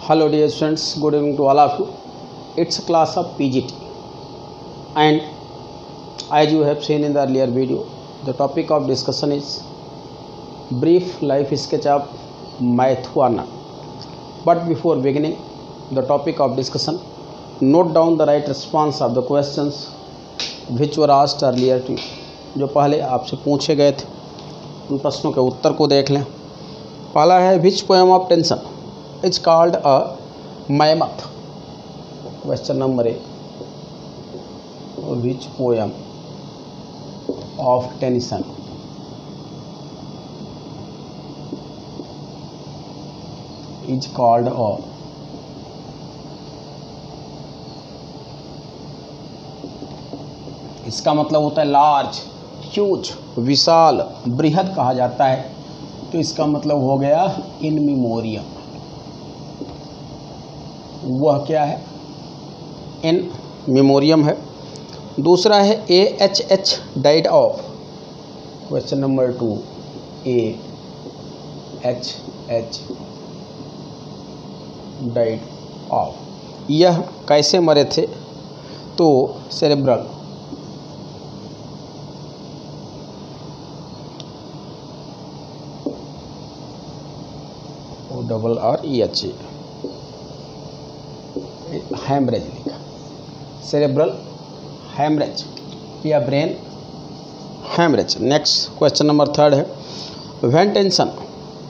Hello dear students, good evening to all of you. It's a class of PGT, and as you have seen in the earlier video, the topic of discussion is brief life sketch of Math 1. But before beginning the topic of discussion, note down the right response of the questions which were asked earlier to you. जो पहले आपसे पूछे गए थे उन प्रश्नों के उत्तर को देख लें. पहला है which poem of tension is called a mammoth. Question number A, which poem of tension is called a इसका मतलब होता है लार्ज, ह्यूज, विशाल, बृहद कहा जाता है. तो इसका मतलब हो गया इन मेमोरियम. वह क्या है? इन मेमोरियम है. दूसरा है AHH died of. Question number 2, AHH died of. यह कैसे मरे थे? तो सेरेब्रल REH हैमरेज लिखा. सेरेब्रल हैमरेज या brain haemorrhage. Next question number 3 है when Tennyson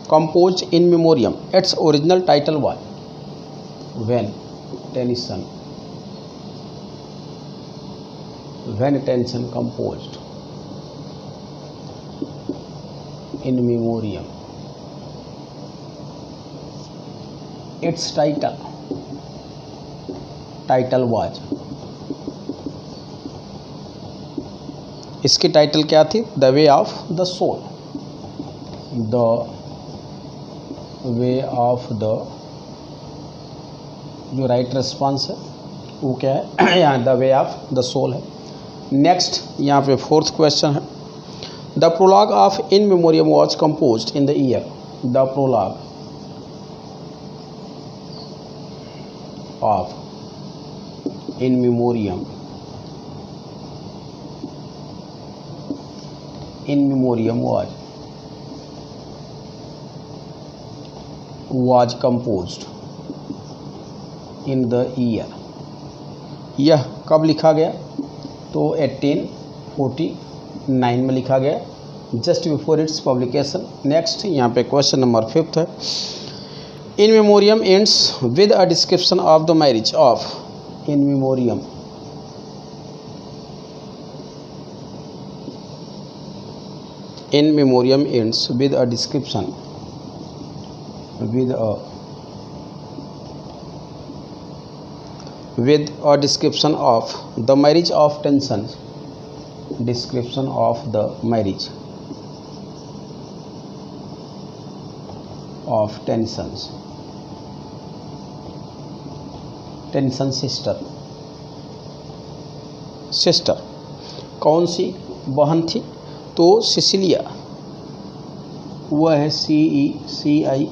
compose In Memoriam its original title was. When Tennyson composed In Memoriam its title was. इसकी title क्या थी? The way of the soul. The way of the, जो right response है वो क्या है? यहाँ the way of the soul है. नेक्स्ट यहाँ पे 4th क्वेश्चन है the prologue of In Memoriam was composed in the year. The prologue of in memoriam was composed in the year. यह कब लिखा गया? तो 1849 में लिखा गया, just before its publication. Next यहाँ पे क्वेश्चन नंबर 5 है In memoriam ends with a description of the marriage of. In memoriam ends with a description of the marriage of tension. Description of the marriage of tensions. Tension sister कौन सी बहन थी? तो Sicilia. वह है CECILIA.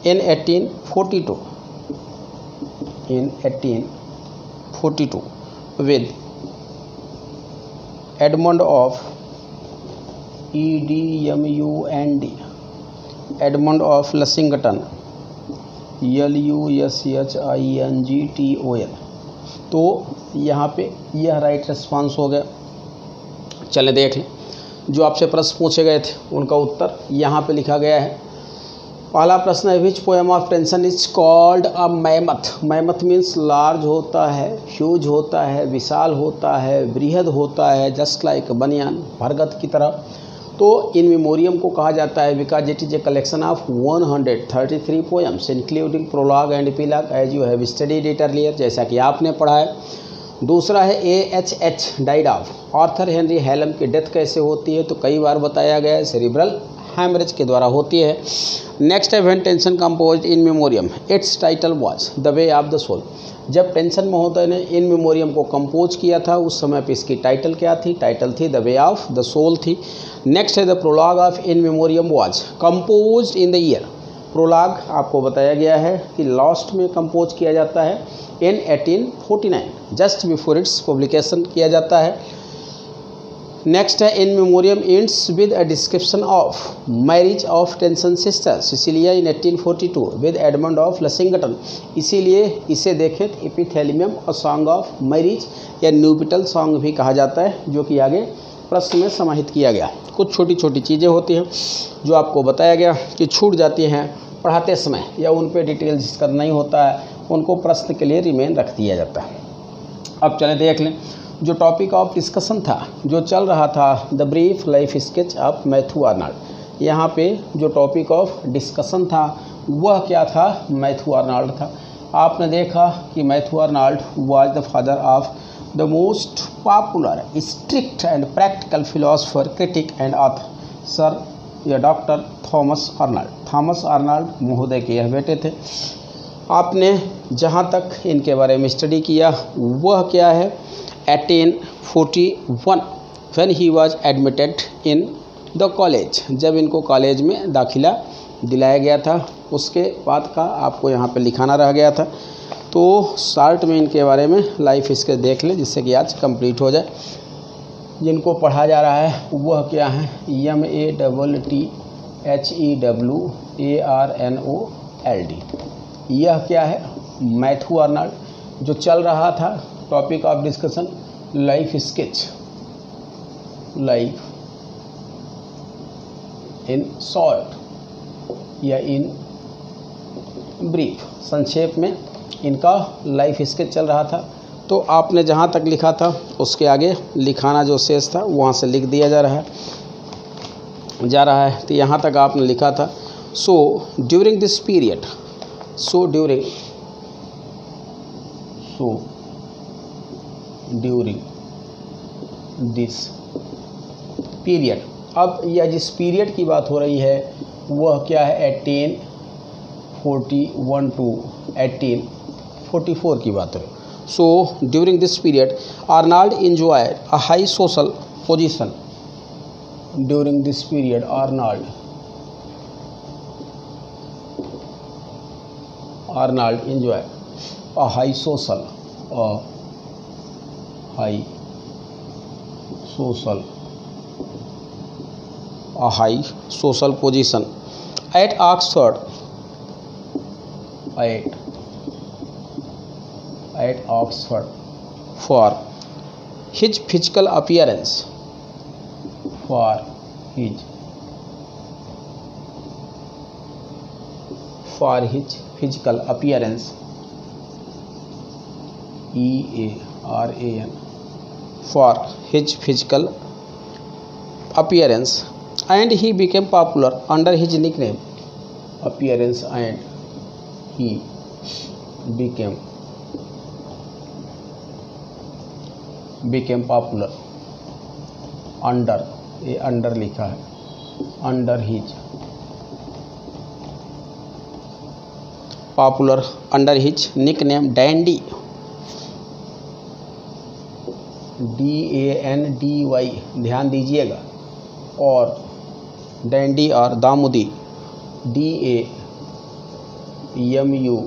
in 1842 with Edmund of EDMUND. Edmund of Lexington LUSHINGTON. तो यहाँ पे यह राइट रिस्पांस हो गया. चले देख लें जो आपसे प्रश्न पूछे गए थे उनका उत्तर यहाँ पे लिखा गया है. पहला प्रश्न है which poem of tension is called a mammoth. Mammoth means large होता है, ह्यूज होता है, विशाल होता है, बृहद होता है, जस्ट लाइक बनियान, भरगत की तरह. तो इन मेमोरियम को कहा जाता है because it is a collection of 133 poems including prologue and epilogue as you have studied it earlier, जैसा कि आपने पढ़ा है. दूसरा है AHH died of. Arthur Henry Hallam की डेथ कैसे होती है? तो कई बार बताया गया है, सेरिब्रल हैमरेज के द्वारा होती है. नेक्स्ट है when Tennyson composed In Memoriam its title was the way of the soul. जब टेंशन महोदय ने इन मेमोरियम को कंपोज किया था उस समय पे इसकी टाइटल क्या थी? टाइटल थी the way of the soul थी. नेक्स्ट है the prologue of In Memoriam was composed in the year. Prologue आपको बताया गया है कि लास्ट में कंपोज किया जाता है in 1849, just before its publication किया जाता है। नेक्स्ट है in memoriam ends with a description of marriage of Tennyson sister Cecilia in 1842 with Edmund of Lushington. इसीलिए इसे देखें तो एपिथेलियम और सॉन्ग ऑफ मैरिज या न्यूबिटल सॉन्ग भी कहा जाता है, जो कि आगे प्रश्न में समाहित किया गया। कुछ छोटी छोटी चीज़ें होती हैं जो आपको बताया गया कि छूट जाती हैं पढ़ाते समय या उन पे डिटेल जिसका नहीं होता है उनको प्रश्न के लिए रिमेन रख दिया जाता है। अब चलें देख लें जो टॉपिक ऑफ डिस्कशन था, जो चल रहा था, the brief life sketch of Matthew Arnold. यहाँ पे जो टॉपिक ऑफ डिस्कशन था वह क्या था, मैथ्यू आर्नल्ड था। आपने देखा कि Matthew Arnold was the father of the most popular strict and practical philosopher critic and author sir या doctor Thomas Arnold. Thomas Arnold महोदय के यह बेटे थे। आपने जहाँ तक इनके बारे में स्टडी किया वह क्या है, 1841 when he was admitted in the college, जब इनको कॉलेज में दाखिला दिलाया गया था उसके बाद का आपको यहाँ पे लिखाना रह गया था। तो शॉर्ट में इनके बारे में लाइफ स्केच देख लें जिससे कि आज कंप्लीट हो जाए। जिनको पढ़ा जा रहा है वह क्या है, MATTHEWARNOLD। यह क्या है, मैथ्यू आर्नल्ड। जो चल रहा था topic of discussion life sketch, life in short या इन ब्रीफ, संक्षेप में इनका लाइफ स्केच चल रहा था। तो आपने जहाँ तक लिखा था उसके आगे लिखाना जो शेष था वहाँ से लिख दिया जा रहा है। तो यहाँ तक आपने लिखा था so during this period, during this period. अब यह जिस पीरियड की बात हो रही है वह क्या है, 1841 टू 1844 की बात है। So during this period Arnold enjoyed a high social position. During this period Arnold enjoyed a high social position at Oxford for his physical appearance, EARAN, for his physical appearance, and he became popular under his nickname appearance, and he became popular under लिखा है, under his popular under his nickname dandy, DANDY, ध्यान दीजिएगा, और dandy और दामुदी DAMU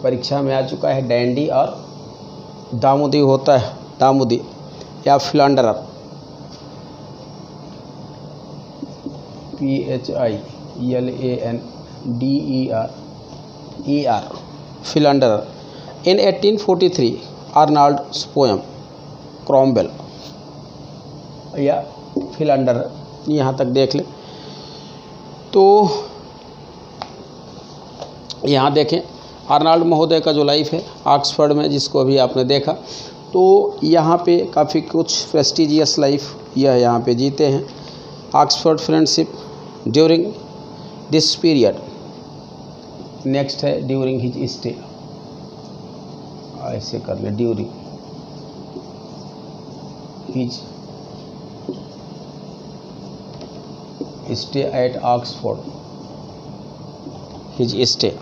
परीक्षा में आ चुका है। डैंडी और दामुदी होता है, दामुदी या फिलांडरर, PHILANDERER, फिलांडरर। इन 1843 आर्नल्ड्स पोएम क्रॉमवेल या फिलांडरर, यहाँ तक देख लें। तो यहाँ देखें आर्नल्ड महोदय का जो लाइफ है ऑक्सफोर्ड में, जिसको अभी आपने देखा, तो यहाँ पे काफ़ी कुछ प्रेस्टिजियस लाइफ यह यहाँ पे जीते हैं। Oxford friendship during this period. Next है ड्यूरिंग हिज स्टे, ऐसे कर ले, during his stay at Oxford, his stay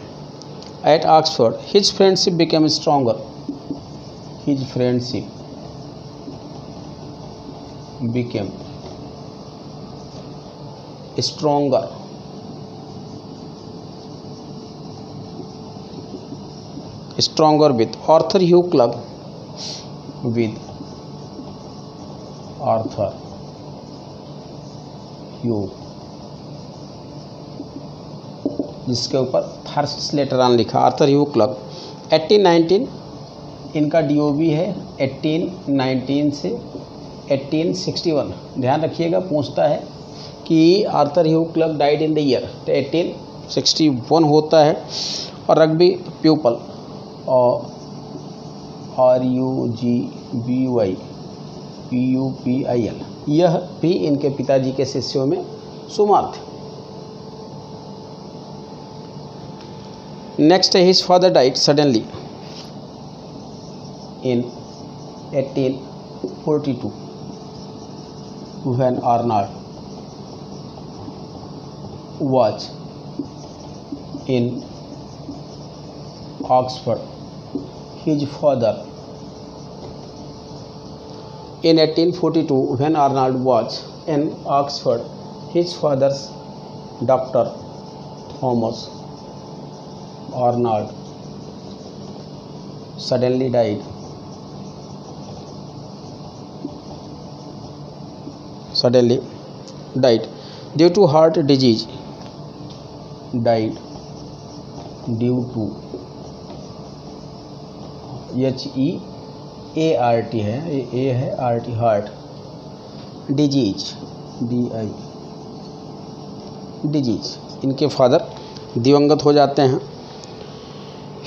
at Oxford, his friendship became stronger. His friendship became stronger stronger with Arthur Hugh Clarke, with Arthur Hugh, जिसके ऊपर thirst later on लिखा Arthur Hugh Clough. 1819 इनका DOB है 1819 से 1861। ध्यान रखिएगा, पूछता है कि Arthur Hugh Clough died in the year, तो 1861 होता है। और रग्बी प्यूपल और RUGBY PUPIL, यह भी इनके पिताजी के शिष्यों में शुमार थे। नेक्स्ट है his father died suddenly in 1842 when Arnold was in Oxford. His father in 1842 when Arnold was in Oxford, his father's Dr. Thomas Arnold suddenly died. Due to heart disease. Died due to HEART है, A है, RT heart, disease DI disease. इनके father दिवंगत हो जाते हैं।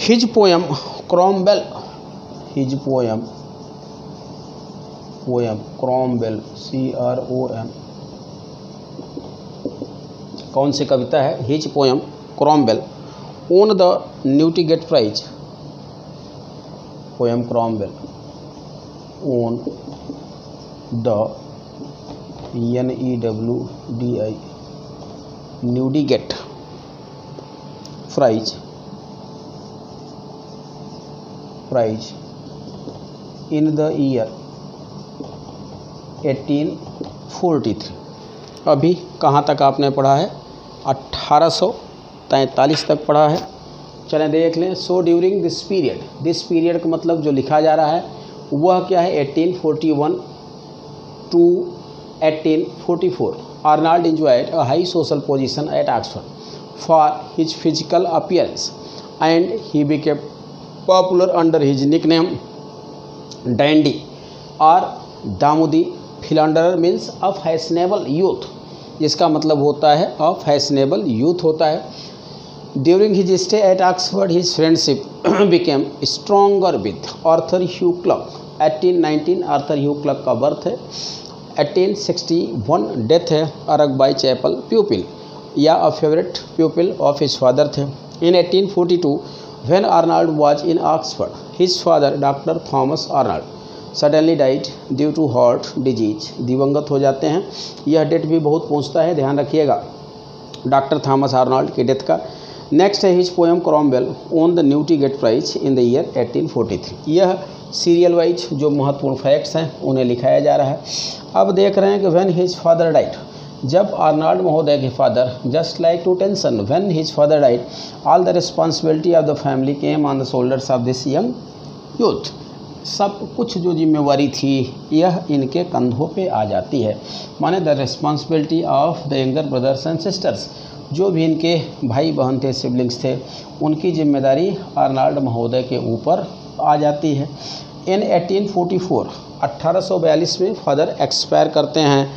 His poem Cromwell, his poem Cromwell CROM, कौन सी कविता है? His poem Cromwell won the Newdigate prize. Poem Cromwell won the NEWDI Newdigate prize in the year 1843। अभी कहाँ तक आपने पढ़ा है? 1843 तक पढ़ा है। चलें देख लें। सो ड्यूरिंग दिस पीरियड का मतलब जो लिखा जा रहा है वह क्या है? 1841 to 1844। Arnold enjoyed a high social position at Oxford for his physical appearance and he became popular under his nickname Dandy or दामोदी। Philander means a fashionable youth, जिसका मतलब होता है अ फैशनेबल यूथ होता है। During his stay at Oxford his friendship became stronger with Arthur Hugh Clough. 1819 Arthur Hugh Clough का birth है। 1861 death है। अरगबाई चैपल प्यूपिल या a favourite pupil of his father थे। In 1842 when Arnold was in Oxford his father doctor Thomas Arnold suddenly died due to heart disease. दिवंगत हो जाते हैं। यह डेट भी बहुत पूछता है, ध्यान रखिएगा डॉक्टर थॉमस आर्नल्ड की डेथ का। नेक्स्ट है his poem Cromwell on the Newdigate prize in the year 1843। यह सीरियल वाइज जो महत्वपूर्ण फैक्ट्स हैं उन्हें लिखाया जा रहा है। अब देख रहे हैं कि व्हेन हिज फादर डाइड, जब आर्नल्ड महोदय के father, just like to Tennyson when his father died all the responsibility of the family came on the shoulders of this young youth. सब कुछ जो जिम्मेवारी थी यह इनके कंधों पे आ जाती है, माने the responsibility of the younger brothers and sisters. जो भी इनके भाई बहन थे, सिबलिंग्स थे, उनकी जिम्मेदारी आर्नल्ड महोदय के ऊपर आ जाती है। इन 1844 1842 में फादर एक्सपायर करते हैं।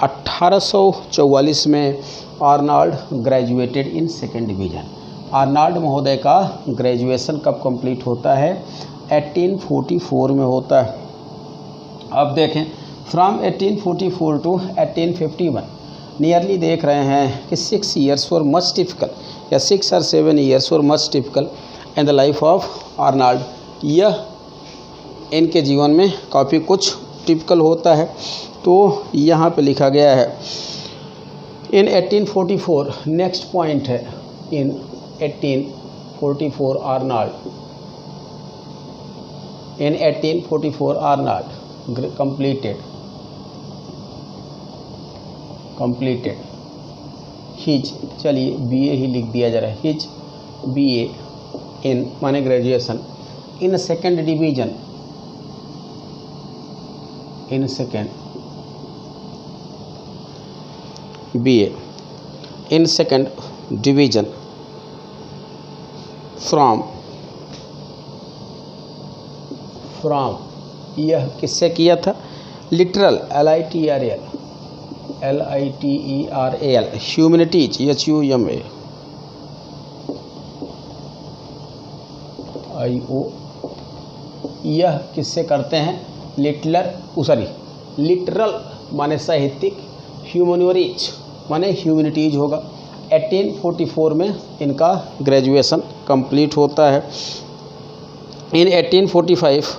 1844 में Arnold graduated in second division. Arnold महोदय का ग्रेजुएशन कब कंप्लीट होता है? 1844 में होता है। अब देखें फ्रॉम 1844 टू 1851 नियरली देख रहे हैं कि 6 years फॉर मच टिपिकल या 6 or 7 years for much typical in the life of Arnold. यह इनके जीवन में काफ़ी कुछ टिपिकल होता है, तो यहाँ पे लिखा गया है इन 1844। नेक्स्ट पॉइंट है इन 1844 Arnold, in 1844 Arnold completed his, चलिए BA ही लिख दिया जा रहा है, his BA in माने graduation in second division, in second BA, in second division from यह किससे किया था? लिटरल LITERAL ह्यूमैनिटीज HUMAIO, यह किससे करते हैं? लिटरल माने साहित्यिक, ह्यूमैनिटीज माने ह्यूमैनिटीज होगा। 1844 में इनका ग्रेजुएशन कंप्लीट होता है। इन 1845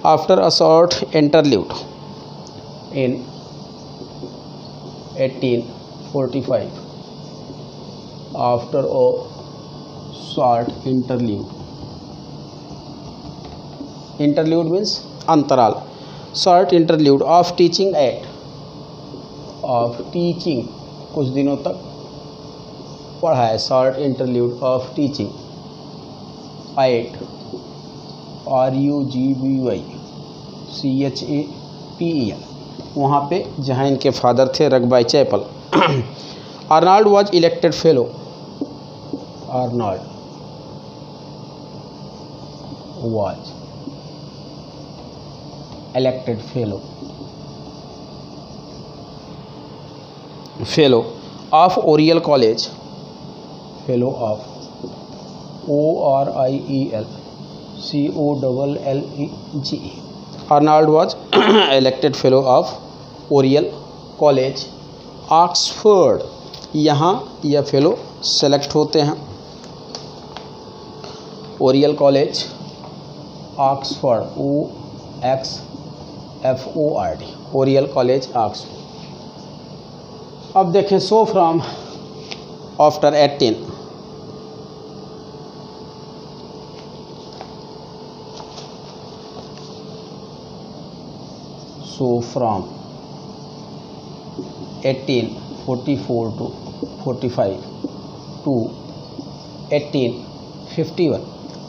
after a short interlude, in 1845 after a short interlude means अंतराल, short interlude of teaching कुछ दिनों तक पढ़ा है, short interlude of teaching at RUGBY वहाँ पे जहाँ इनके फादर थे Rugby chapel. Arnold was elected fellow, Arnold was elected fellow of Oriel college, fellow of ORIEL COLLEGE। Arnold was elected fellow of Oriel college Oxford, यहाँ यह fellow select होते हैं। Oriel college Oxford OXFORD, Oriel college Oxford. अब देखें so from after 18, so from 1844 to 45 to 1851,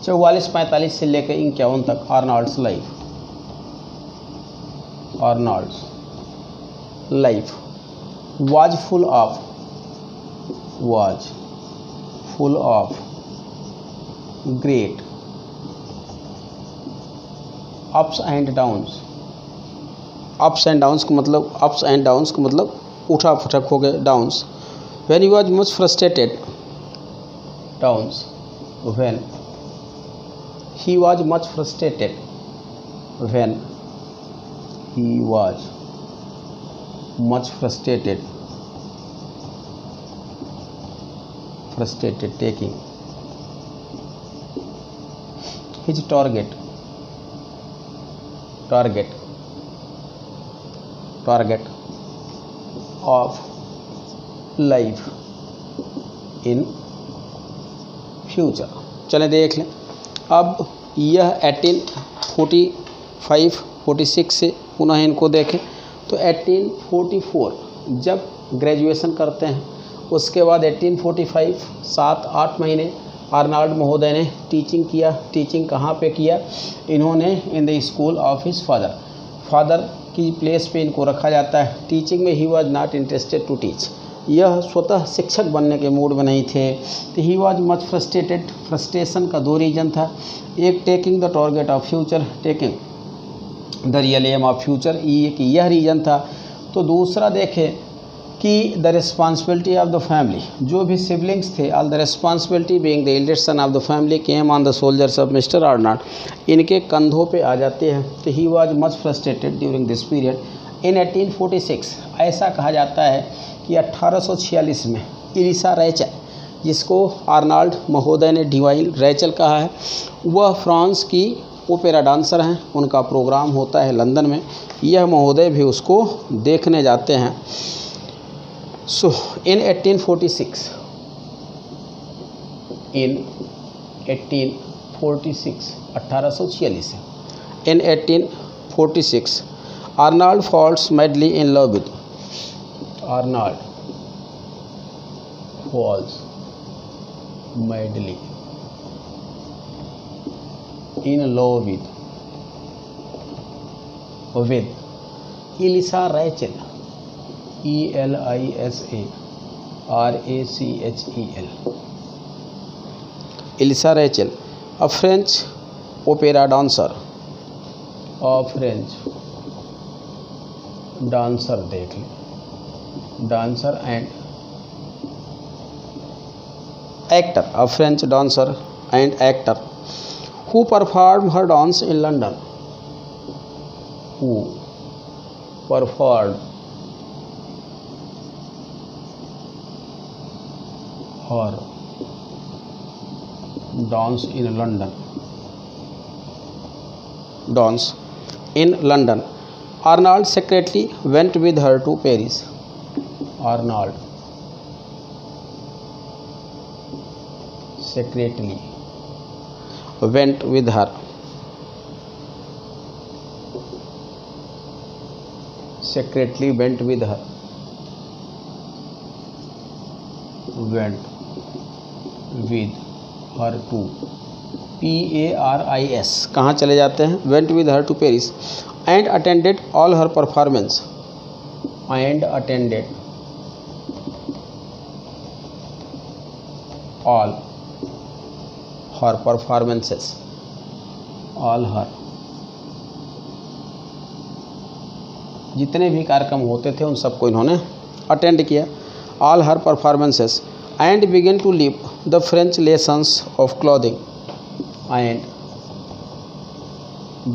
44-45 से लेकर 51 तक आर्नल्ड्स life was full of great ups and downs का मतलब उठा फटक हो गए, downs. when he was much frustrated, when he was much frustrated taking his target of life in future। चलें देख लें। अब यह 1845-46 से पुनः इनको देखें तो 1844 जब ग्रेजुएशन करते हैं, उसके बाद 1845 7-8 महीने आर्नल्ड महोदय ने टीचिंग किया। टीचिंग कहाँ पे किया? इन्होंने in the school of his father की प्लेस पे इनको रखा जाता है। टीचिंग में he was not interested to teach, यह स्वतः शिक्षक बनने के मूड में नहीं थे। तो he was much frustrated, frustration का 2 रीज़न था। एक taking the target of future, taking the real aim of future, यह रीज़न था। तो दूसरा देखें कि the responsibility of the family, जो भी सिबलिंग्स थे, all the responsibility being the eldest son of the family came on the soldiers of mister Arnold, इनके कंधों पे आ जाते हैं। तो he was much frustrated during this period. In 1846 ऐसा कहा जाता है कि 1846 में इलिसा रैचल, जिसको आर्नल्ड महोदय ने डिवाइन रैचल कहा है, वह फ्रांस की ओपेरा डांसर हैं। उनका प्रोग्राम होता है लंदन में, यह महोदय भी उसको देखने जाते हैं। So in 1846, in 1846 1846 in 1846 Arnold falls madly in love with, Arnold falls madly in love with Elisa Rachel, ELISA RACHEL. Elisa Rachel, a French opera dancer. देख लें, dancer and actor, a French dancer and actor who performed her dance in London. Who performed her dance in London. Arnold secretly went with her to Paris. Arnold secretly went with her to PARIS, कहाँ चले जाते हैं, went with her to Paris and attended all her performances. All her जितने भी कार्यक्रम होते थे उन सबको इन्होंने अटेंड किया. All her performances and began to learn the French lessons of clothing. And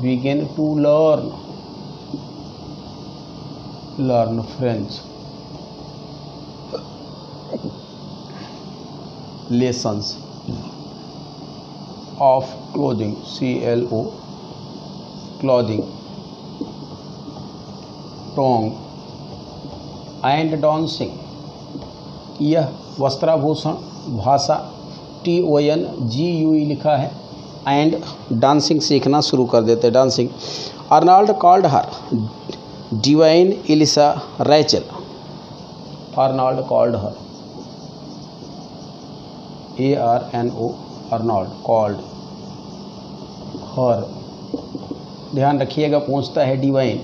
began to learn French lessons of clothing, clothing, tongue and dancing. यह वस्त्राभूषण, भाषा TONGUE लिखा है, एंड डांसिंग सीखना शुरू कर देते, dancing. Arnold called her divine Elisa Rachel. Arnold called her ARNO, Arnold called her. ध्यान रखिएगा, पूछता है divine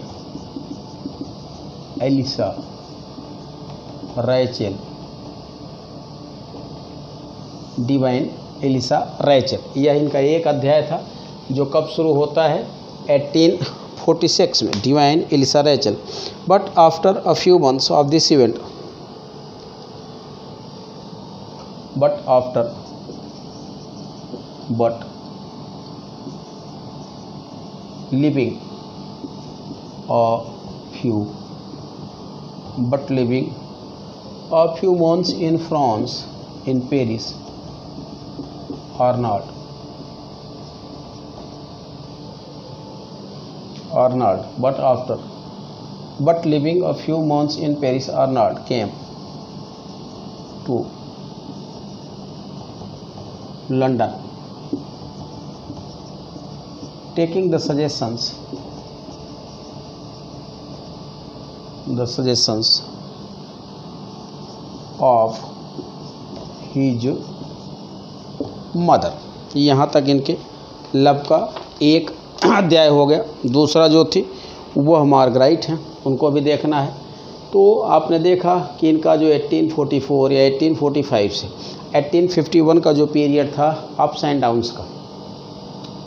Elisa Rachel, divine Elisa Rachel. यह इनका एक अध्याय था जो कब शुरू होता है, 1846 में, divine Elisa Rachel. But after a few months of this event, but living a few months in France, in Paris, Arnold, but living a few months in Paris, Arnold came to London, taking the suggestions of his mother. यहाँ तक इनके love का एक अध्याय हो गया. दूसरा जो थी वह मार्गराइट हैं, उनको भी देखना है. तो आपने देखा कि इनका जो 1844 या 1845 से 1851 का जो पीरियड था अप्स एंड डाउन्स का,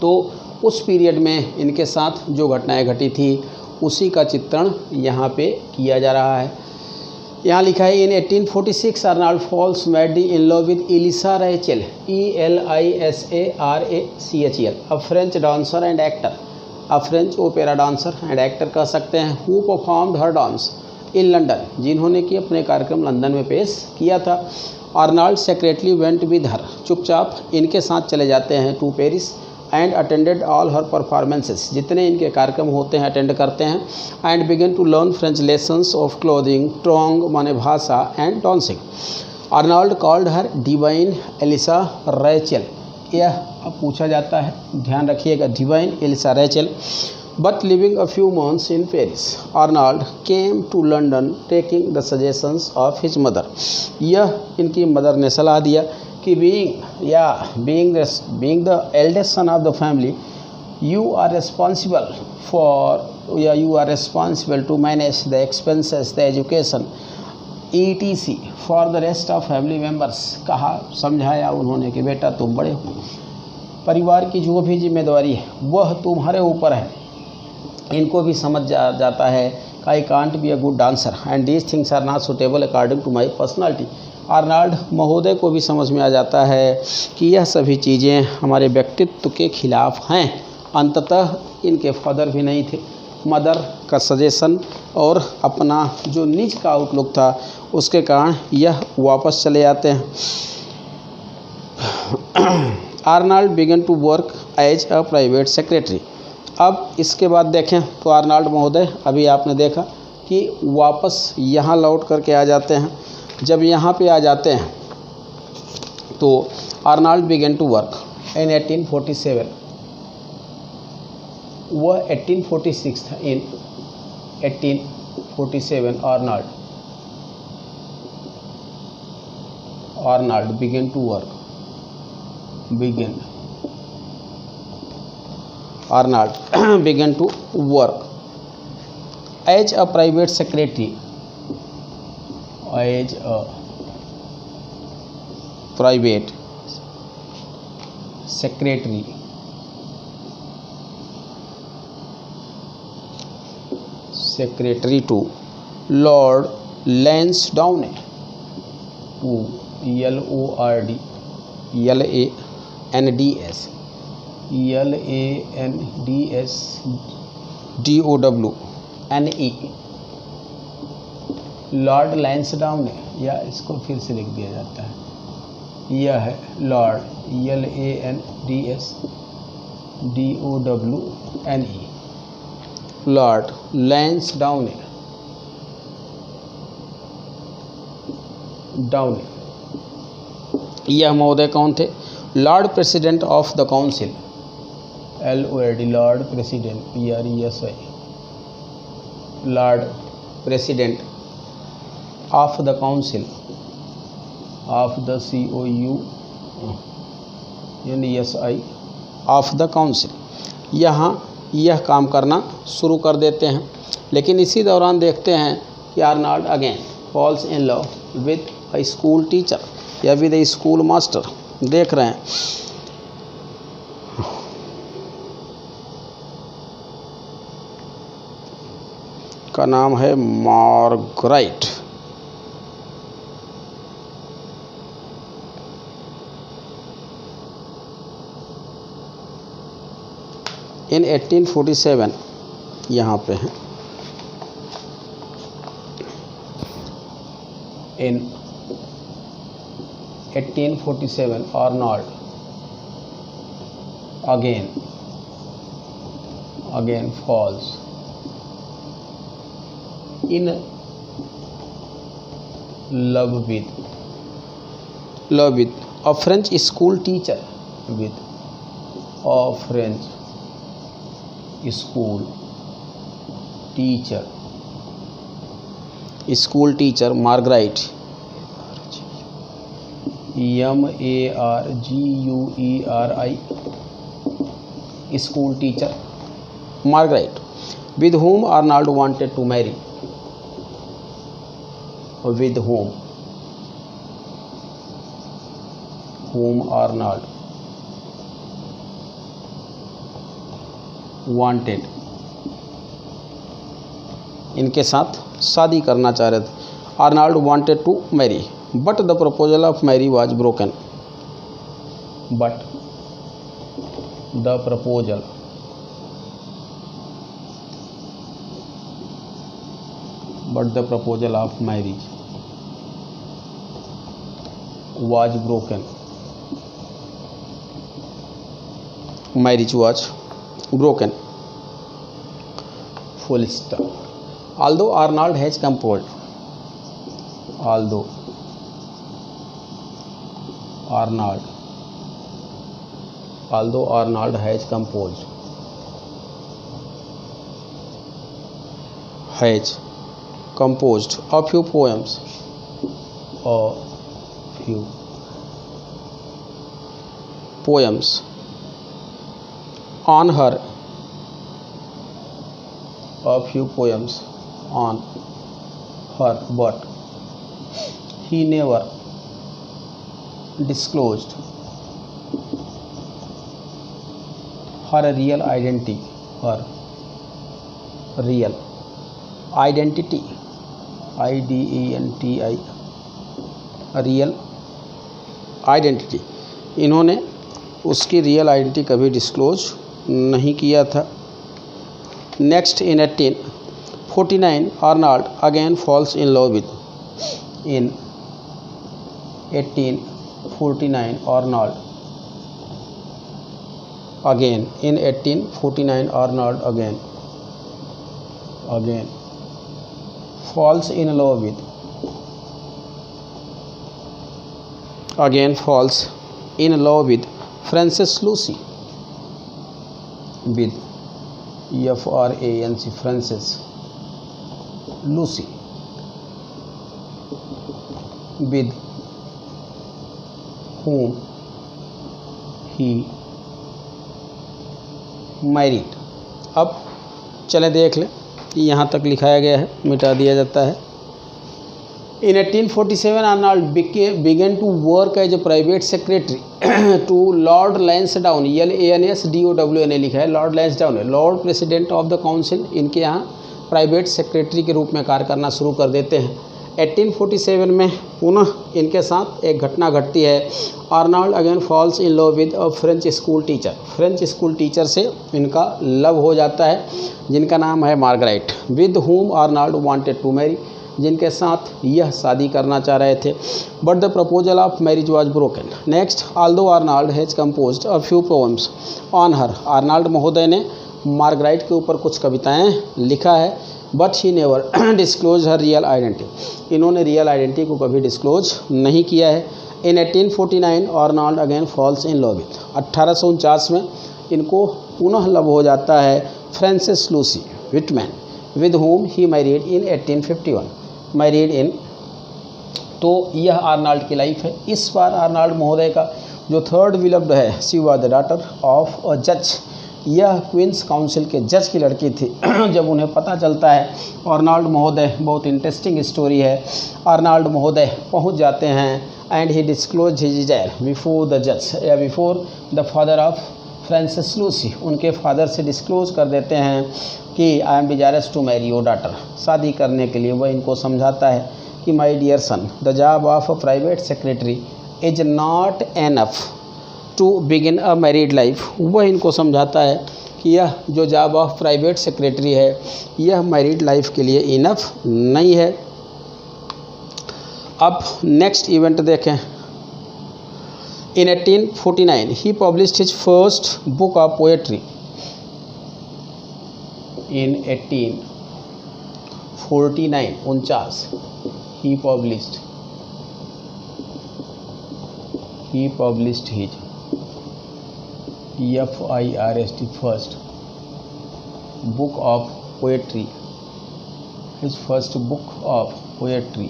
तो उस पीरियड में इनके साथ जो घटनाएं घटी थी उसी का चित्रण यहाँ पे किया जा रहा है. यहाँ लिखा है, in 1846 Arnold falls madly in love with Elisa Rachel, ELISA RACHEL, a French dancer and actor, a French opera dancer and actor कह सकते हैं, who performed her dance in London, जिन्होंने कि अपने कार्यक्रम लंदन में पेश किया था. Arnold secretly went with her, चुपचाप इनके साथ चले जाते हैं to Paris, and attended all her performances, जितने इनके कार्यक्रम होते हैं अटेंड करते हैं. And began to learn French lessons of clothing, tongue माने भाषा, and dancing. Arnold called her divine Elisa Rachel. यह अब पूछा जाता है, ध्यान रखिएगा, divine Elisa Rachel. But living a few months in Paris, Arnold came to London taking the suggestions of his mother. यह इनकी मदर ने सलाह दिया कि being the eldest son of the family, you are responsible you are responsible to manage the expenses, the education, etc for the rest of family members। कहा, समझाया उन्होंने कि बेटा तुम बड़े हो, परिवार की जो भी जिम्मेदारी है वह तुम्हारे ऊपर है। इनको भी समझ जाता है I can't be a good dancer and these things are not suitable according to my personality. Arnold महोदय को भी समझ में आ जाता है कि यह सभी चीज़ें हमारे व्यक्तित्व के खिलाफ हैं। अंततः इनके फादर भी नहीं थे, मदर का सजेशन और अपना जो निज का आउटलुक था उसके कारण यह वापस चले जाते हैं। Arnold began to work as a private secretary. अब इसके बाद देखें तो आर्नाल्ड महोदय, अभी आपने देखा कि वापस यहाँ लौट करके आ जाते हैं। जब यहाँ पे आ जाते हैं तो Arnold began to work in 1847, वह 1846 था। In 1847 Arnold began to work Arnold began to work as a private secretary, secretary to Lord Lansdowne, to Lord Lansdowne, Lord Lansdowne, या इसको फिर से लिख दिया जाता है, यह है लॉर्ड LANDSDOWNE, लॉर्ड लैंसडाउन। यह महोदय कौन थे? Lord president of the council, LORD, Lord president, PRESI, Lord president of the council, of the COUNSI, of the council. यहाँ यह काम करना शुरू कर देते हैं, लेकिन इसी दौरान देखते हैं कि Arnold again falls in love with a school teacher या विद ए स्कूल मास्टर। देख रहे हैं का नाम है मार्गरेट। इन 1847 यहाँ पे हैं, इन 1847 Arnold again falls in love with a French school teacher, school teacher Marguerite, MARGUERI, school teacher Marguerite, with whom Arnold wanted to marry, with whom Arnold wanted, इनके साथ शादी करना चाह रहे थे। Arnold wanted to marry but the proposal of marry was broken, but the proposal of marriage was broken, marriage was broken, full stop. Although Arnold has composed a few poems on her a few poems on her, but he never disclosed her real identity, IDENTI, real identity. इन्होंने उसकी real identity कभी disclose नहीं किया था। Next, in 1849 Arnold again falls in love with, in 1849 Arnold again, in 1849 Arnold again falls in love with, again falls in love with Frances Lucy, with FRANC, Frances Lucy, with whom he married। अब चले देख लें, यहाँ तक लिखाया गया है, मिटा दिया जाता है। इन 1847 Arnold began to work as a private secretary to Lord Lansdowne, LANSDOWN लिखा है, Lord Lansdowne, Lord president of the council. इनके यहाँ प्राइवेट सेक्रेटरी के रूप में कार्य करना शुरू कर देते हैं। 1847 में पुनः इनके साथ एक घटना घटती है। Arnold again falls in love with a French school teacher, French school teacher से इनका लव हो जाता है, जिनका नाम है Margaret, with whom Arnold wanted to marry, जिनके साथ यह शादी करना चाह रहे थे। But the proposal of marriage was broken. Next, although Arnold has composed a few poems on her, Arnold महोदय ने मार्गरेट के ऊपर कुछ कविताएं लिखा है, but he never disclose her real identity, इन्होंने रियल आइडेंटिटी को कभी डिस्क्लोज नहीं किया है। In 1849 Arnold again falls in love with, 1849 में इनको पुनः लव हो जाता है Francis Lucy Whitman, with home he married in 1851, married in. तो यह आर्नल्ड की लाइफ है। इस बार आर्नल्ड महोदय का जो थर्ड विलव्ड है, she was the daughter of a जज, यह क्वींस काउंसिल के जज की लड़की थी। जब उन्हें पता चलता है, आर्नल्ड महोदय, बहुत इंटरेस्टिंग स्टोरी है, आर्नल्ड महोदय पहुंच जाते हैं and he disclose his desire before the जज या before the father of Francis Lucy, उनके फादर से डिस्क्लोज कर देते हैं कि I am desirous to marry your daughter, शादी करने के लिए वह इनको समझाता है कि my dear son, the job of a private secretary is not enough to begin a married life. वह इनको समझाता है कि यह जो जॉब ऑफ प्राइवेट सेक्रेटरी है, यह मैरिड लाइफ के लिए इनफ नहीं है। अब नेक्स्ट इवेंट देखें। In 1849 he published his first book of poetry. In 1849 he published his FIRST first book of poetry, his first book of poetry,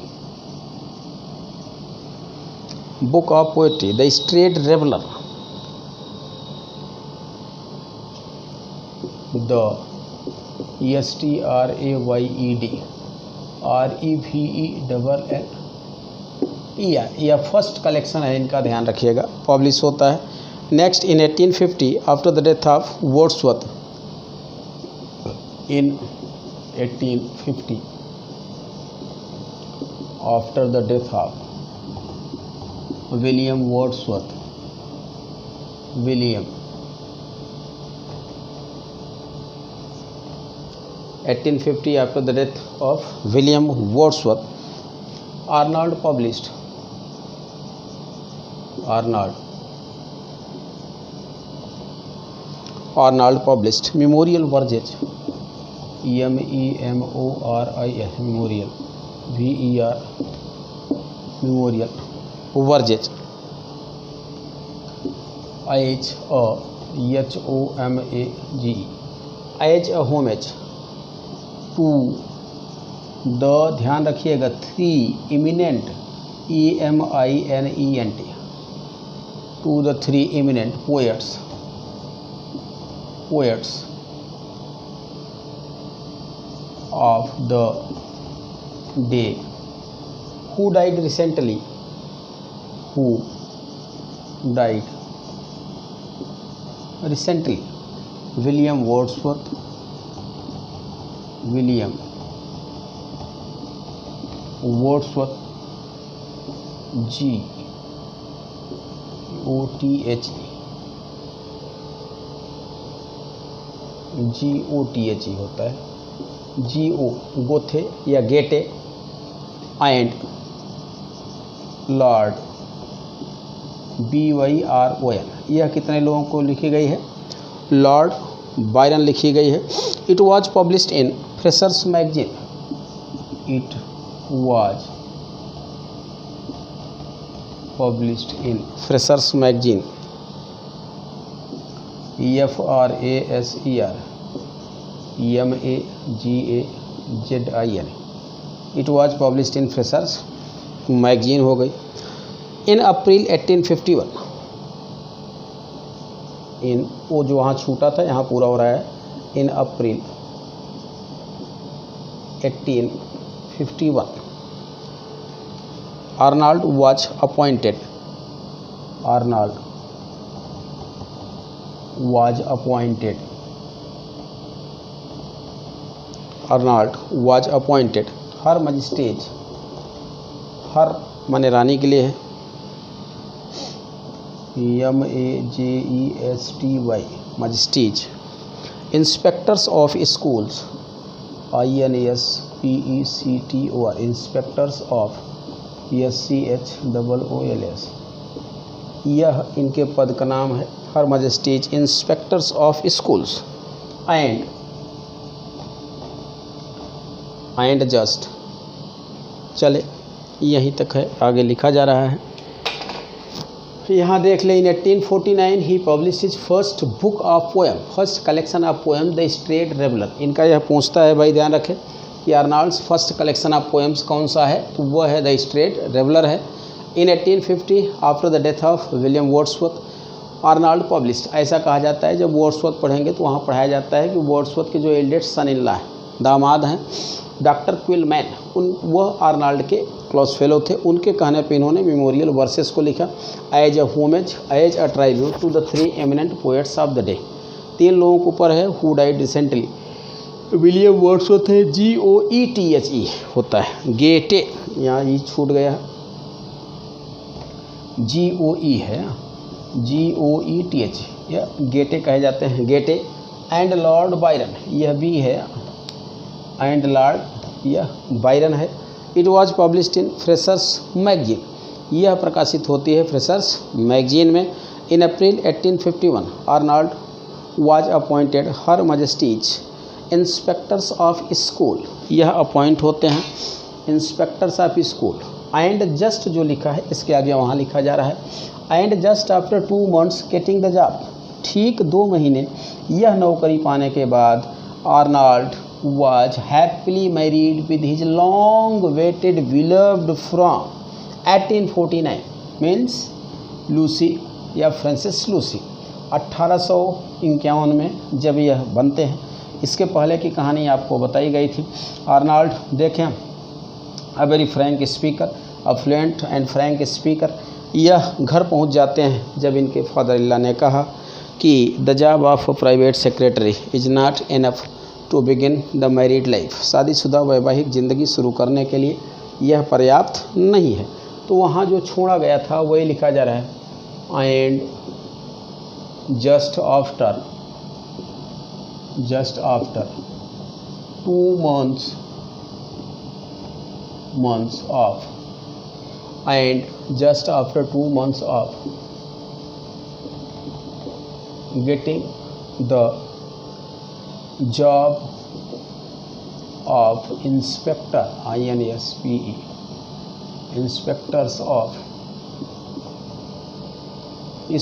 The Strayed Reveller, the STRAYED REVELL, यह first collection है, इनका ध्यान रखिएगा, publish होता है। Next, in 1850 after the death of Wordsworth, in 1850 after the death of William Wordsworth, 1850 after the death of William Wordsworth, Arnold published Memorial Verses, MEMORIL, Memorial, VER, Memorial Verses, as a homage to the, ध्यान रखिएगा, 3 eminent, EMINENT, to the 3 eminent poets poets of the day who died recently, who died recently. William Wordsworth, William Wordsworth, G-O-T-H-E होता है, G-O गोथे या गेटे, and Lord B-Y-R-O-N, यह कितने लोगों को लिखी गई है? लॉर्ड बायरन लिखी गई है। It was published in freshers magazine, it was published in freshers magazine, F-R-A-S-E-R M-A-G-A-Z-I-N, it was published in freshers magazine हो गई। इन अप्रैल 1851, इन वो जो वहाँ छूटा था यहाँ पूरा हो रहा है। In April 1851 Arnold was appointed, Arnold was appointed, Arnold was appointed her magistrate, her माने रानी के लिए है, M-A-J-E-S-T-Y magistrate, inspectors of schools, INSPECTOR inspectors of SCHOOLS, यह इनके पद का नाम है। Her magistrate inspectors of schools and just, चले यहीं तक है, आगे लिखा जा रहा है। यहाँ देख लें। In 1849 he publish his first book of poem, first collection of poem the strayed reveller. इनका यह पूछता है भाई, ध्यान रखें कि Arnold's first collection of poems कौन सा है, तो वह है द स्ट्रेट रेवलर है। इन 1850 after the death of William Wordsworth Arnold published, ऐसा कहा जाता है जब वर्ड्सवर्थ पढ़ेंगे तो वहाँ पढ़ाया जाता है कि वर्ड्सवर्थ के जो एल्डेस्ट सन इन लॉ है, दामाद हैं, डॉक्टर क्विलमैन, वह आर्नल्ड के क्लोज फेलो थे। उनके कहने पर इन्होंने मेमोरियल वर्सेस को लिखा, as a homage, as a tribute to the 3 eminent poets of the day. 3 लोगों के ऊपर है who died recently. William Wordsworth है, G-O-E-T-H-E होता है, गेटे यहाँ ई छूट गया है, G-O-E है, G-O-E-T-H, यह गेटे कहे जाते हैं, गेटे। एंड लॉर्ड बायरन, यह भी है, एंड लॉर्ड यह बायरन है। It was published in freshers magazine, यह प्रकाशित होती है फ्रेशर्स मैगजीन में। इन April 1851 Arnold was appointed her magistrate inspectors of school, यह अपॉइंट होते हैं inspectors of school. And just जो लिखा है इसके आगे वहाँ लिखा जा रहा है, and just after 2 months getting the job, ठीक 2 महीने यह नौकरी पाने के बाद Arnold was happily married with his long waited beloved from 1849 means Lucy या फ्रांसिस लूसी। 1851 में जब यह बनते हैं, इसके पहले की कहानी आपको बताई गई थी। आर्नल्ड देखें, a very Frank speaker, a fluent and Frank speaker, यह घर पहुंच जाते हैं जब इनके फादर इल्ला ने कहा कि the job of private secretary is not enough to begin the married life, शादीशुदा वैवाहिक ज़िंदगी शुरू करने के लिए यह पर्याप्त नहीं है। तो वहाँ जो छोड़ा गया था वही लिखा जा रहा है, and just after 2 months of, and just after 2 months of getting the job of inspector, INSPE, inspectors of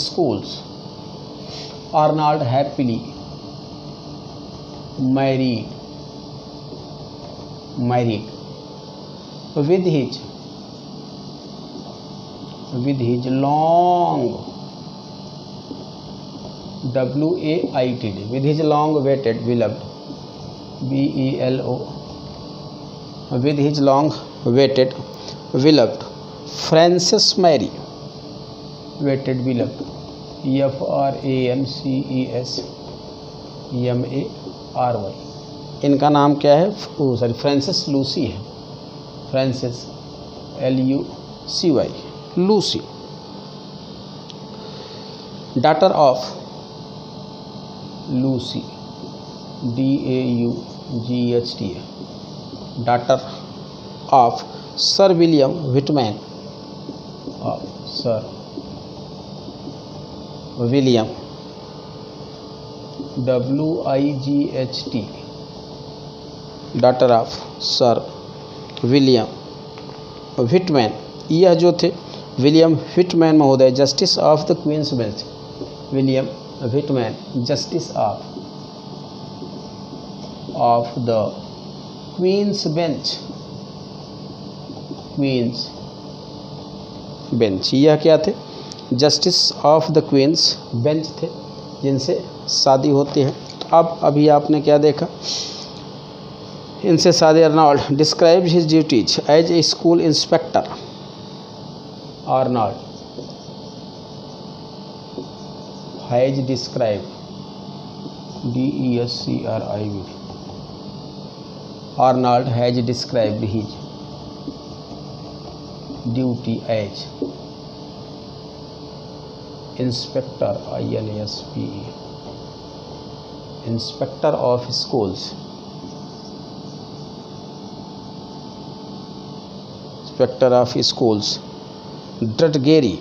schools, Arnold happily married with his WAITD, with his long-awaited beloved, BELO, with his long-awaited beloved Frances Mary, waited beloved, FRANCES MARY, इनका नाम क्या है? Sorry, Francis Lucy है, Francis LUCY, Lucy, daughter of Lucy, DAUGHT, daughter of sir William Wightman, sir William WIGHT, daughter of sir William Wightman. यह जो थे William Wightman महोदय, justice of the queen's Bench, William Wightman, justice of the queen's Bench, Queen's Bench. यह क्या थे? Justice of the queen's bench थे, जिनसे शादी होती है। अब अभी आपने क्या देखा? इनसे शादी। Arnold describe his duties as a school inspector. Arnold has describe, DESCRIB, Arnold has described his duty as inspector, INSPE, inspector of schools, inspector of schools, drudgery,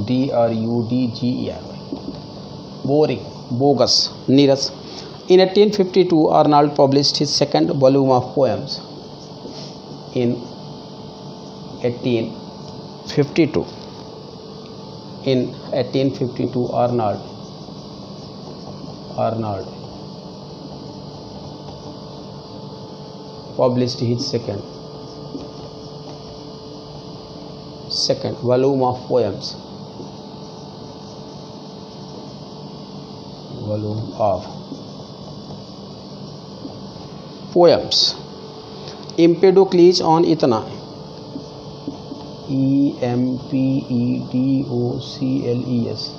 DRUDGERY, boring, bogus, नीरस। In 1852, Arnold published his second volume of poems. In 1852, Arnold published his second volume of poems, Empedocles on Etna, EMPEDOCLES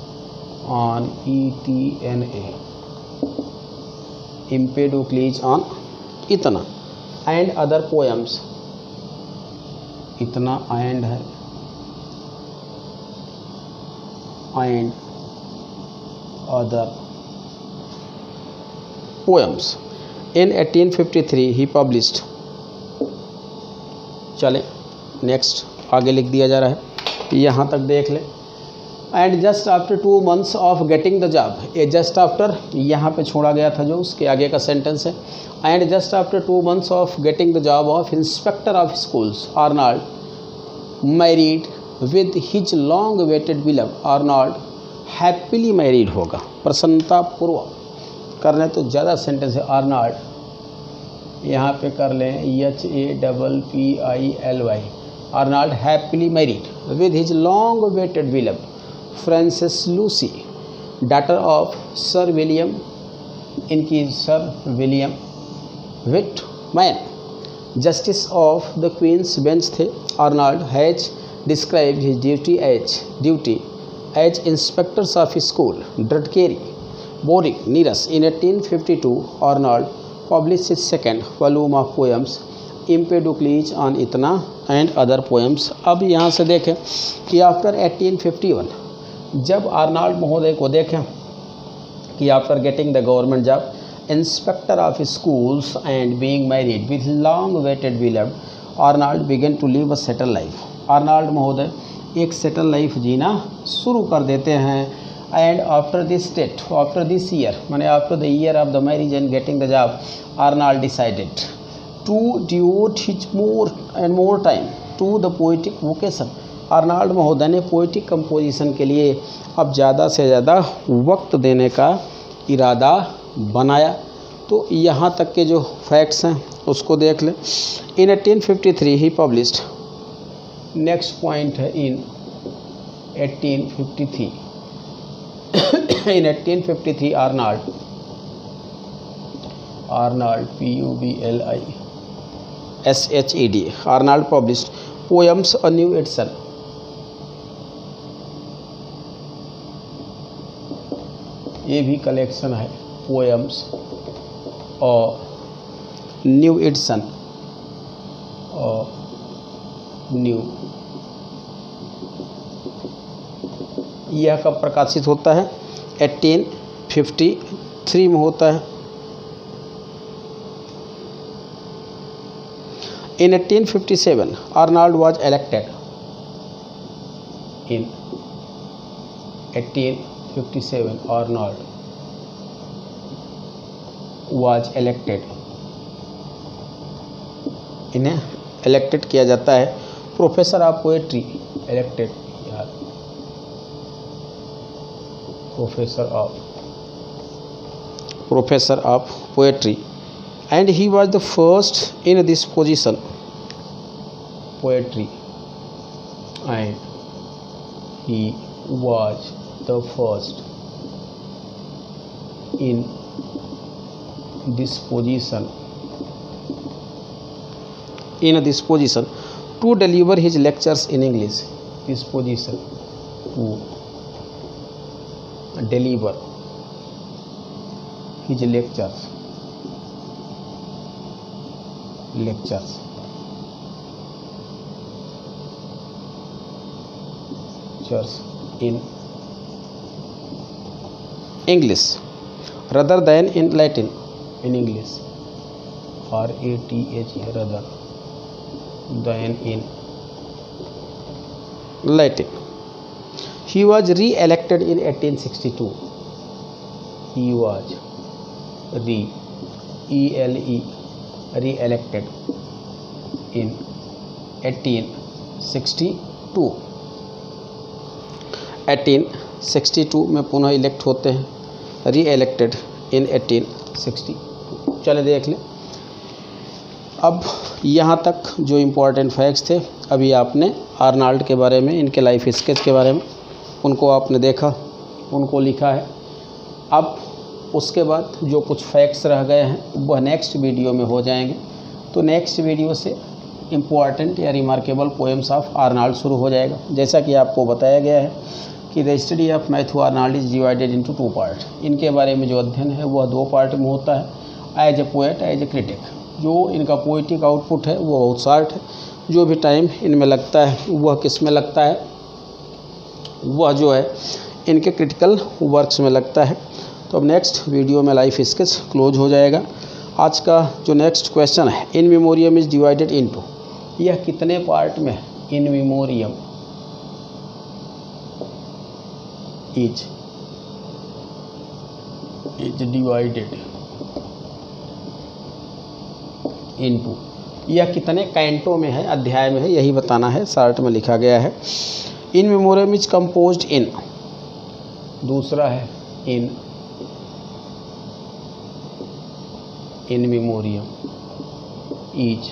on ETNA, Empedocles on Etna, and other poems, इतना and है, and other poems. In 1853 he published, चले next आगे लिख दिया जा रहा है, यहाँ तक देख ले। And just after 2 months of getting the job, ये जस्ट आफ्टर यहाँ पे छोड़ा गया था जो उसके आगे का सेंटेंस है। And just after 2 months of getting the job of inspector of schools, Arnold married with his long waited beloved. Arnold happily married होगा, प्रसन्नतापूर्वक करने तो ज़्यादा सेंटेंस है। आर्नोल्ड यहाँ पे कर लें HAPPILY, Arnold happily married with his long waited beloved Frances Lucy, daughter of sir William, इनकी sir William Wightman, justice of the queen's bench थे। Arnold has described his duty as inspectors of school, drudgery, boring, नीरस। In 1852 Arnold published his second volume of poems, Empedocles on Etna and other poems. अब यहाँ से देखें कि after 1851 जब Arnold महोदय को देखें कि after getting the government job, inspector of schools and being married with long waited beloved, Arnold began to live a settle life. Arnold महोदय एक सेटल लाइफ जीना शुरू कर देते हैं। And after this year, माने after the year of the marriage and getting the job, Arnold decided to devote his more time to the poetic vocation. Arnold महोदय ने poetic composition के लिए अब ज़्यादा से ज़्यादा वक्त देने का इरादा बनाया। तो यहाँ तक के जो फैक्ट्स हैं उसको देख लें। इन 1853 ही पब्लिश्ड, नेक्स्ट पॉइंट है इन 1853 In 1853, Arnold Published, Arnold published poems, a new edition. ये भी कलेक्शन है, पोएम्स और न्यू एडिशन और न्यू। यह कब प्रकाशित होता है? 1853 में होता है। In 1857, Arnold was elected. In 1857, Arnold was elected. इन्हें इलेक्टेड किया जाता है प्रोफेसर ऑफ पोएट्री। इलेक्टेड यार, professor of poetry, and he was the first in this position. Poetry, and he was the first in this position to deliver his lectures in English. This position to deliver his lectures in English rather than in Latin. In English, RATH, rather than in Latin. He was re-elected in 1862. He was re-elected in 1862. 1862 में पुनः elect होते हैं, री-इलेक्टेड इन 1862। चले देख लें। अब यहाँ तक जो इम्पोर्टेंट फैक्ट्स थे, अभी आपने आर्नल्ड के बारे में, इनके लाइफ स्केच के बारे में, उनको आपने देखा, उनको लिखा है। अब उसके बाद जो कुछ फैक्ट्स रह गए हैं वह नेक्स्ट वीडियो में हो जाएंगे। तो नेक्स्ट वीडियो से इम्पॉर्टेंट या रिमार्केबल पोएम्स ऑफ आर्नल्ड शुरू हो जाएगा। जैसा कि आपको बताया गया है कि the study of Matthew Arnold is divided into 2 part. इनके बारे में जो अध्ययन है वह 2 पार्ट में होता है, as a poet, as a critic. जो इनका पोइटिक आउटपुट है वो बहुत शार्ट है, जो भी टाइम इनमें लगता है वह किस में लगता है, वह जो है इनके क्रिटिकल वर्क्स में लगता है। तो अब नेक्स्ट वीडियो में लाइफ स्केच क्लोज हो जाएगा। आज का जो नेक्स्ट क्वेश्चन है, in memoriam is divided into, यह कितने पार्ट में है? In memoriam is divided into, यह कितने कैंटो में है, अध्याय में है, यही बताना है, शार्ट में लिखा गया है। इन मेमोरियम इज कंपोज्ड इन, दूसरा है इन मेमोरियम इज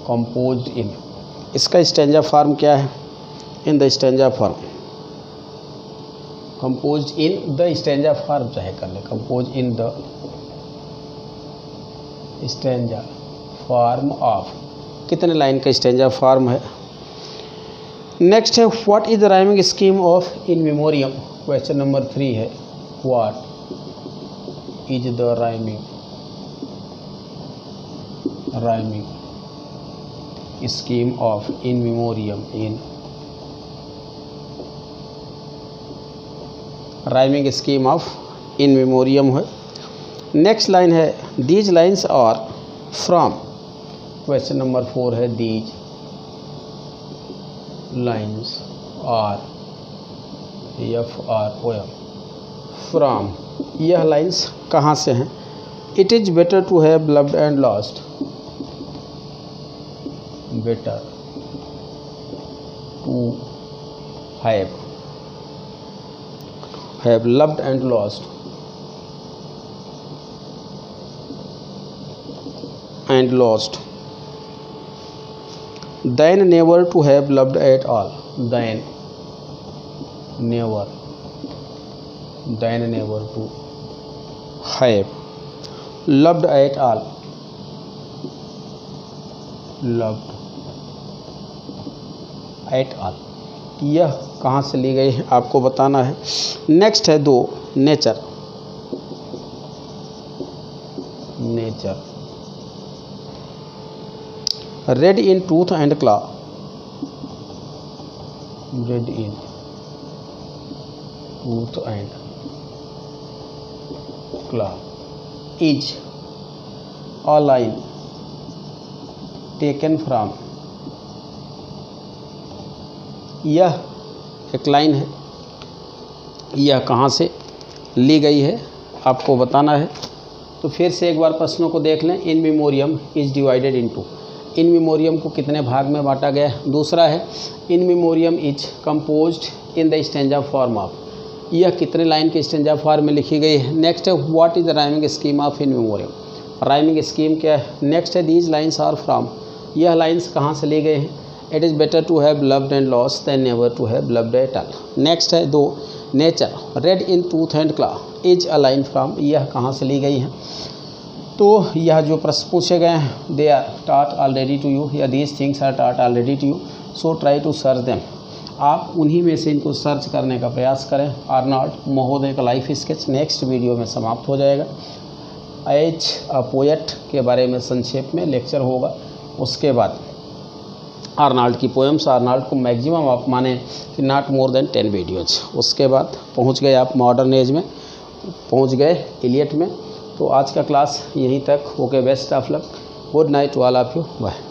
कंपोज्ड इन, इसका स्टैंजा फॉर्म क्या है? In the stanza form, composed in the stanza form चाहे कर ले, compose in the stanza form of, कितने लाइन का स्टैंजा फॉर्म है। नेक्स्ट है what is the rhyming scheme of In memoriam, question number 3 है what is the rhyming scheme of In memoriam, in rhyming scheme of In Memoriam है। Next line है these lines are from, question number 4 है these lines are FROM from, यह lines कहाँ से हैं? It is better to have loved and lost, better to have loved and lost than never to have loved at all, than never than never to have loved at all, loved at all। यह कहाँ से ली गई है आपको बताना है। Next है 2 nature, nature red in tooth and claw, red in tooth and claw is a line taken from, यह एक लाइन है, यह कहाँ से ली गई है आपको बताना है। तो फिर से एक बार प्रश्नों को देख लें। In memoriam is divided into, in memoriam को कितने भाग में बांटा गया है। दूसरा है in memoriam is composed in the stanza form of, यह कितने लाइन के स्टेंजा फॉर्म में लिखी गई है। नेक्स्ट है what is the rhyming scheme of In Memoriam, rhyming scheme क्या है। नेक्स्ट है दीज लाइन्स आर फ्रॉम, यह लाइन्स कहाँ से ली गए हैं। It is better to have loved and lost than never to have loved at all. Next है 2 nature red in tooth and claw is a line from, यह कहाँ से ली गई है। तो यह जो प्रश्न पूछे गए हैं they are taught already to you, या these things are taught already to you, so try to search them, आप उन्हीं में से इनको सर्च करने का प्रयास करें। आर्नल्ड महोदय का लाइफ स्केच नेक्स्ट वीडियो में समाप्त हो जाएगा। एज अ पोएट के बारे में संक्षेप में लेक्चर होगा। उसके बाद आर्नल्ड की पोएम्स, आर्नल्ड को मैक्सिमम आप माने कि नॉट मोर देन 10 वीडियोज। उसके बाद पहुंच गए आप मॉडर्न एज में, पहुंच गए इलियट में। तो आज का क्लास यहीं तक। Okay, best of luck, good night to all of you, bye.